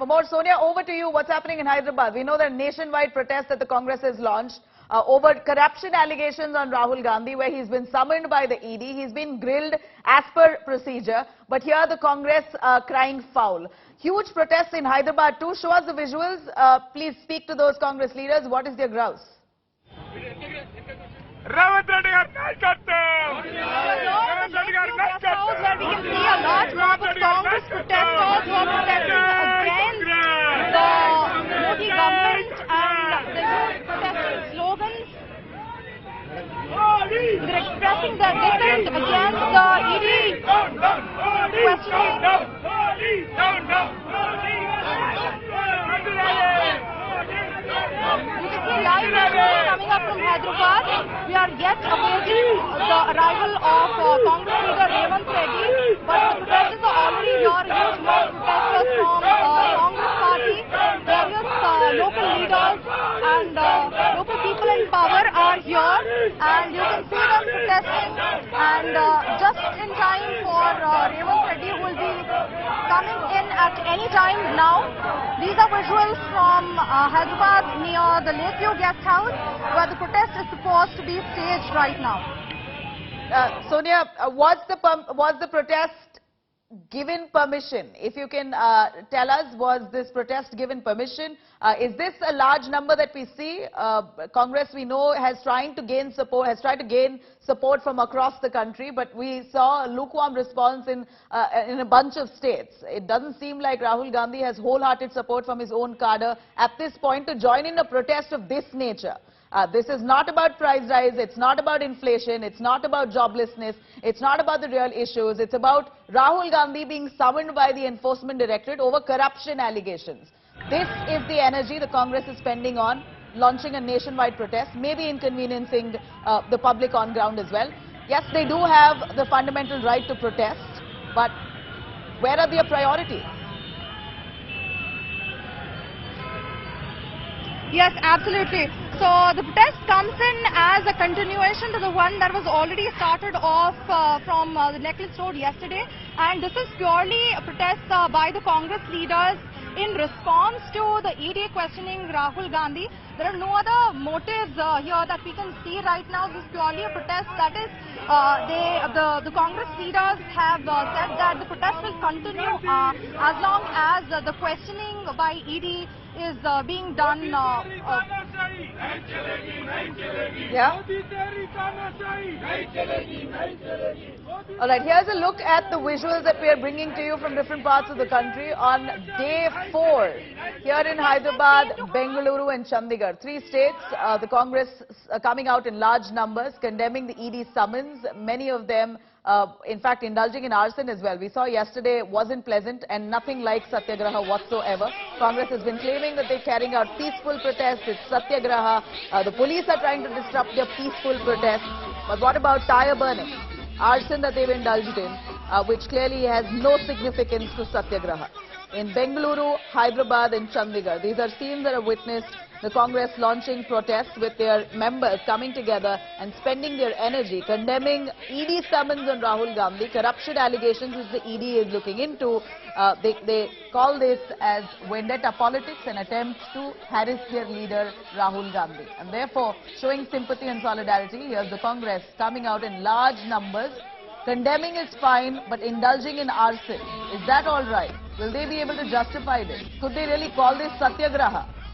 more. Sonia, over to you. What's happening in Hyderabad? We know that nationwide protest that the Congress has launched over corruption allegations on Rahul Gandhi, where he's been summoned by the ED. He's been grilled as per procedure. But here the Congress crying foul. Huge protests in Hyderabad too. Show us the visuals. Please speak to those Congress leaders. What is their grouse? Rahul Gandhi naikatvam. Where we can see a large group of Congress protesters who are protesting against the Modi government and the youth protesting slogans. They're expressing their dissent against the ED questioning. You can see live visuals coming up from Hyderabad. We are yet awaiting the arrival of Congress leader Rahul Gandhi, but the protesters are already here. Huge number of protesters from Congress party, various local leaders and local people in power are here, and you can see them protesting. And just in time for Rahul Gandhi, who will be coming in at any time now. These are visuals from Hyderabad near the Lakeview Guest House, where the protest is supposed to be staged right now. Sonia, was the protest given permission? If you can tell us, was this protest given permission? Is this a large number that we see? Congress, we know, has tried to gain support from across the country, but we saw a lukewarm response in a bunch of states. It doesn't seem like Rahul Gandhi has wholehearted support from his own cadre at this point to join in a protest of this nature. This is not about price rise, it's not about inflation, it's not about joblessness, it's not about the real issues, it's about Rahul Gandhi being summoned by the Enforcement Directorate over corruption allegations. This is the energy the Congress is spending on launching a nationwide protest, maybe inconveniencing the public on ground as well. Yes, they do have the fundamental right to protest, but where are their priorities? Yes, absolutely. So the protest comes in as a continuation to the one that was already started off from the Necklace Road yesterday, and this is purely a protest by the Congress leaders in response to the ED questioning Rahul Gandhi. There are no other motives here that we can see right now. This is purely a protest. That is, the Congress leaders have said that the protest will continue as long as the questioning by ED is being done. Yeah. All right, here's a look at the visuals that we are bringing to you from different parts of the country on day 4 here in Hyderabad, Bengaluru and Chandigarh. 3 states, the Congress coming out in large numbers, condemning the ED summons, many of them in fact indulging in arson as well. We saw yesterday wasn't pleasant and nothing like Satyagraha whatsoever. Congress has been claiming that they're carrying out peaceful protests. It's Satyagraha. The police are trying to disrupt their peaceful protests. But what about tire burning? Arson that they've indulged in, which clearly has no significance to Satyagraha. In Bengaluru, Hyderabad and Chandigarh, these are scenes that have witnessed the Congress launching protests with their members coming together and spending their energy condemning ED summons on Rahul Gandhi, corruption allegations which the ED is looking into. They call this as vendetta politics, an attempt to harass their leader Rahul Gandhi. And therefore, showing sympathy and solidarity, here's the Congress coming out in large numbers. Condemning is fine, but indulging in arson, is that all right? Will they be able to justify this? Could they really call this Satyagraha?